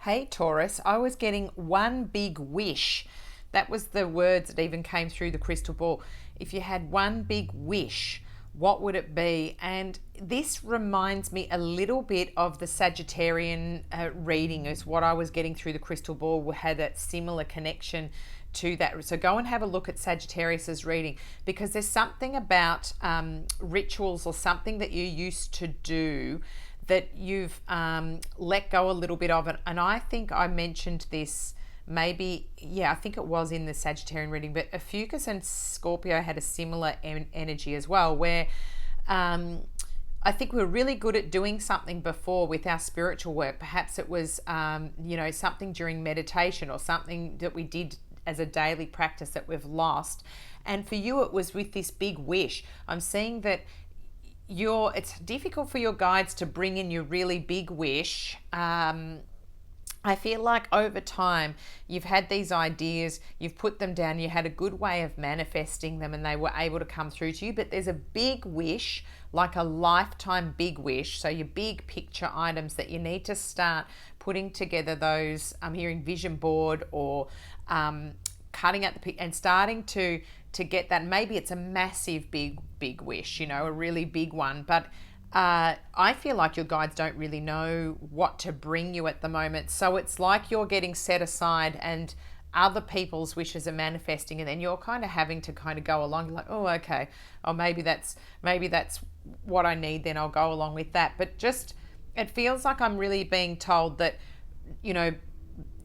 Hey Taurus, I was getting one big wish. That was the words that even came through the crystal ball. If you had one big wish, what would it be? And this reminds me a little bit of the Sagittarian reading, is what I was getting through the crystal ball, had that similar connection to that. So go and have a look at Sagittarius's reading, because there's something about rituals or something that you used to do that you've let go a little bit of it. And I think I mentioned this maybe, yeah, I think it was in the Sagittarian reading, but Ophiuchus and Scorpio had a similar energy as well, where I think we were really good at doing something before with our spiritual work. Perhaps it was, something during meditation or something that we did as a daily practice that we've lost. And for you, it was with this big wish. I'm seeing that it's difficult for your guides to bring in your really big wish. I feel like over time you've had these ideas, you've put them down, you had a good way of manifesting them and they were able to come through to you, but there's a big wish, like a lifetime big wish. So your big picture items that you need to start putting together those, I'm hearing vision board or cutting out and starting to get that. Maybe it's a massive big wish, a really big one, but I feel like your guides don't really know what to bring you at the moment. So it's like you're getting set aside and other people's wishes are manifesting, and then you're kind of having to kind of go along. You're like, oh, okay, oh, maybe that's what I need, then I'll go along with that. But just, it feels like I'm really being told that,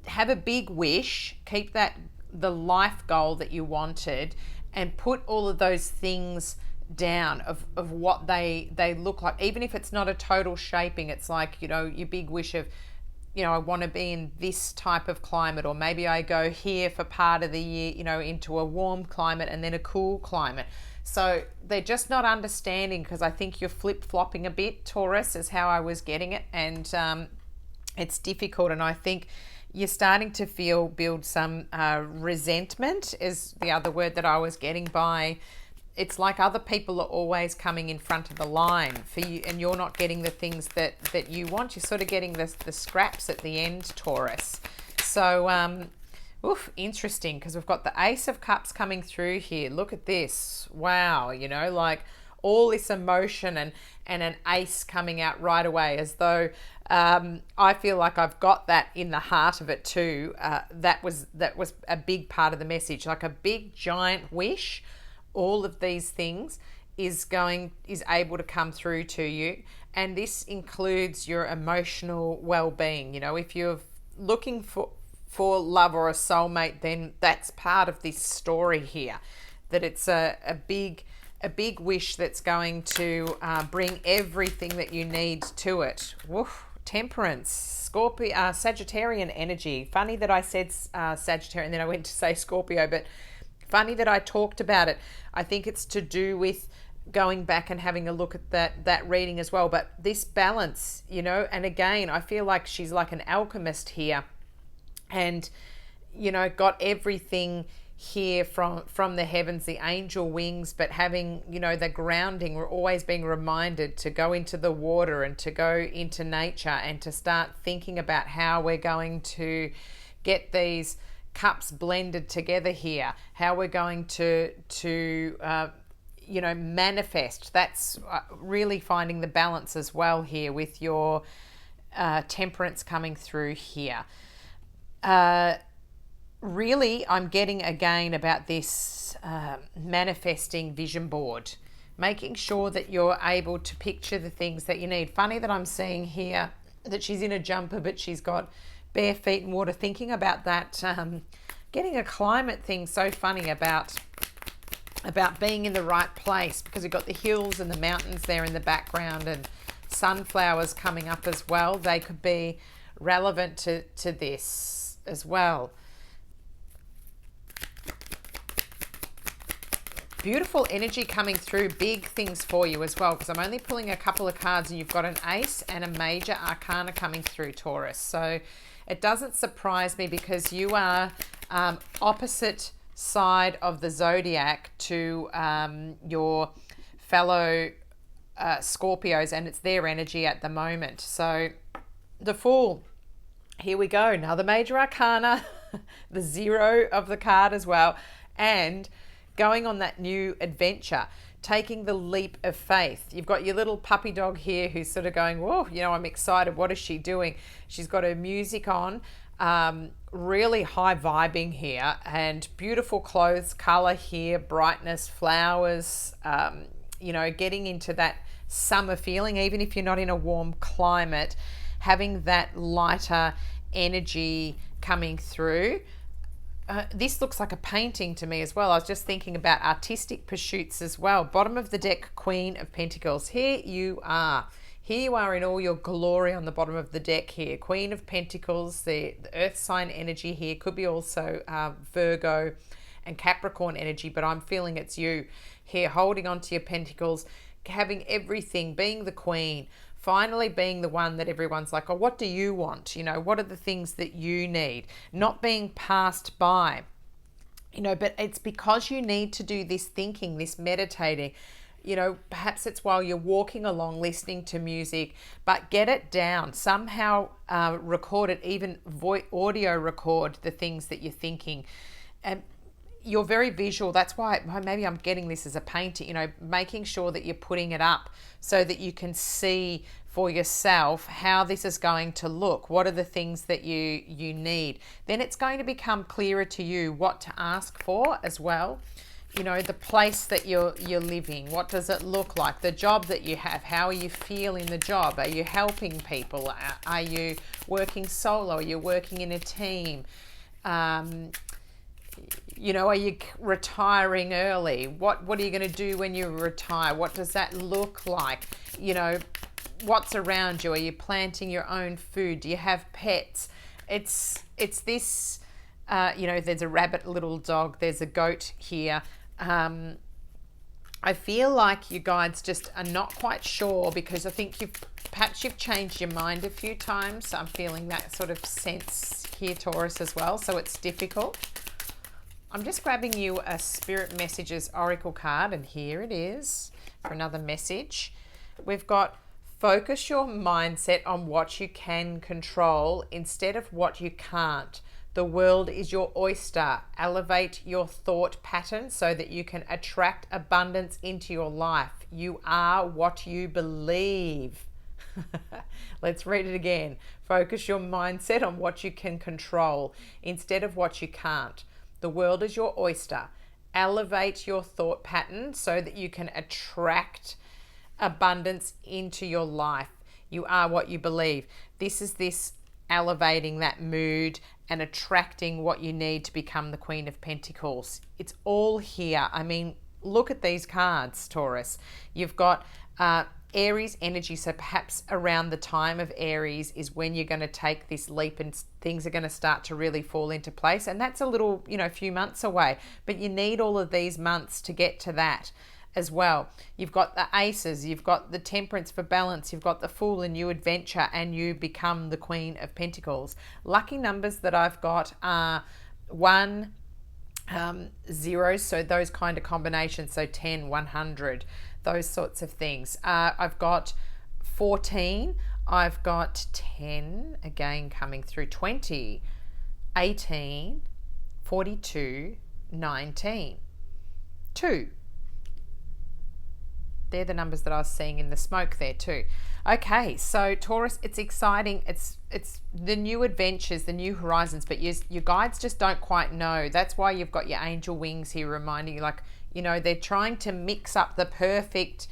have a big wish, keep that the life goal that you wanted, and put all of those things down of what they look like. Even if it's not a total shaping, it's like, your big wish of, I want to be in this type of climate, or maybe I go here for part of the year, into a warm climate and then a cool climate. So they're just not understanding, because I think you're flip-flopping a bit, Taurus, is how I was getting it. And it's difficult. And I think you're starting to build some resentment is the other word that I was getting by. It's like other people are always coming in front of the line for you, and you're not getting the things that you want. You're sort of getting the scraps at the end, Taurus. So, interesting, because we've got the Ace of Cups coming through here. Look at this. Wow, like all this emotion and an ace coming out right away, as though I feel like I've got that in the heart of it too. That was a big part of the message, like a big giant wish. All of these things is able to come through to you, and this includes your emotional well-being. If you're looking for love or a soulmate, then that's part of this story here, that it's a big wish that's going to bring everything that you need to it. Woof. Temperance, Scorpio, Sagittarian energy. Funny that I said Sagittarian and then I went to say Scorpio, but funny that I talked about it. I think it's to do with going back and having a look at that reading as well. But this balance, and again, I feel like she's like an alchemist here, and got everything here from the heavens, the angel wings, but having, the grounding. We're always being reminded to go into the water and to go into nature and to start thinking about how we're going to get these cups blended together here, how we're going to manifest. That's really finding the balance as well here with your temperance coming through here. Really, I'm getting again about this manifesting vision board, making sure that you're able to picture the things that you need. Funny that I'm seeing here that she's in a jumper, but she's got bare feet in water. Thinking about that, getting a climate thing. So funny about being in the right place, because you've got the hills and the mountains there in the background, and sunflowers coming up as well. They could be relevant to this as well. Beautiful energy coming through, big things for you as well, because I'm only pulling a couple of cards and you've got an ace and a major arcana coming through, Taurus. So it doesn't surprise me, because you are opposite side of the zodiac to your fellow Scorpios, and it's their energy at the moment. So the Fool, Here we go, another major arcana, the 0 of the card as well, and going on that new adventure, taking the leap of faith. You've got your little puppy dog here who's sort of going, whoa, you know, I'm excited. What is she doing? She's got her music on, really high vibing here, and beautiful clothes, color here, brightness, flowers, you know, getting into that summer feeling, even if you're not in a warm climate, having that lighter energy coming through. This looks like a painting to me as well. I was just thinking about artistic pursuits as well. Bottom of the deck, Queen of Pentacles. Here you are. Here you are in all your glory on the bottom of the deck here. Queen of Pentacles, the earth sign energy here. Could be also Virgo and Capricorn energy, but I'm feeling it's you here, holding on to your pentacles, having everything, being the queen, finally being the one that everyone's like, oh, what do you want? You know, what are the things that you need? Not being passed by, you know, but it's because you need to do this thinking, this meditating. You know, perhaps it's while you're walking along listening to music, but get it down. Somehow record it, even audio record the things that you're thinking. And you're very visual. That's why maybe I'm getting this as a painter, you know, making sure that you're putting it up so that you can see for yourself how this is going to look. What are the things that you need? Then it's going to become clearer to you what to ask for as well. You know, the place that you're living, what does it look like? The job that you have, how are you feeling the job? Are you helping people? Are you working solo? Are you working in a team? You know, are you retiring early? What are you going to do when you retire? What does that look like? You know, what's around you? Are you planting your own food? Do you have pets? It's this, you know, there's a rabbit, little dog, there's a goat here. I feel like you guides just are not quite sure, because I think perhaps you've changed your mind a few times. I'm feeling that sort of sense here, Taurus, as well. So it's difficult. I'm just grabbing you a Spirit Messages Oracle card, and here it is for another message. We've got, focus your mindset on what you can control instead of what you can't. The world is your oyster. Elevate your thought pattern so that you can attract abundance into your life. You are what you believe. Let's read it again. Focus your mindset on what you can control instead of what you can't. The world is your oyster. Elevate your thought pattern so that you can attract abundance into your life. You are what you believe. This is this elevating that mood and attracting what you need to become the Queen of Pentacles. It's all here. I mean, look at these cards, Taurus. You've got Aries energy, so perhaps around the time of Aries is when you're going to take this leap and things are going to start to really fall into place. And that's a little, you know, a few months away, but you need all of these months to get to that as well. You've got the Aces, you've got the Temperance for balance, you've got the Fool, a new adventure, and you become the Queen of Pentacles. Lucky numbers that I've got are 1, 0, so those kind of combinations, so 10, 100, those sorts of things. I've got 14, I've got 10, again coming through, 20, 18, 42, 19, 2. They're the numbers that I was seeing in the smoke there too. Okay, so Taurus, it's exciting. It's the new adventures, the new horizons, but your guides just don't quite know. That's why you've got your angel wings here reminding you, like, you know, they're trying to mix up the perfect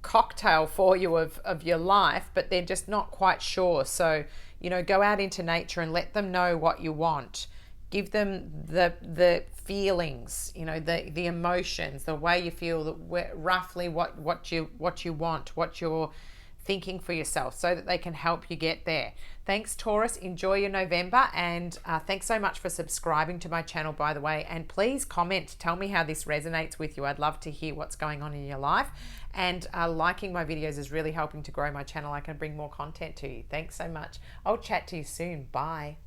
cocktail for you of your life, but they're just not quite sure. So, you know, go out into nature and let them know what you want. Give them the feelings, you know, the emotions, the way you feel, roughly what you want, what you're thinking for yourself, so that they can help you get there. Thanks, Taurus. Enjoy your November, and thanks so much for subscribing to my channel, by the way. And please comment, tell me how this resonates with you. I'd love to hear what's going on in your life. And liking my videos is really helping to grow my channel. I can bring more content to you. Thanks so much. I'll chat to you soon. Bye.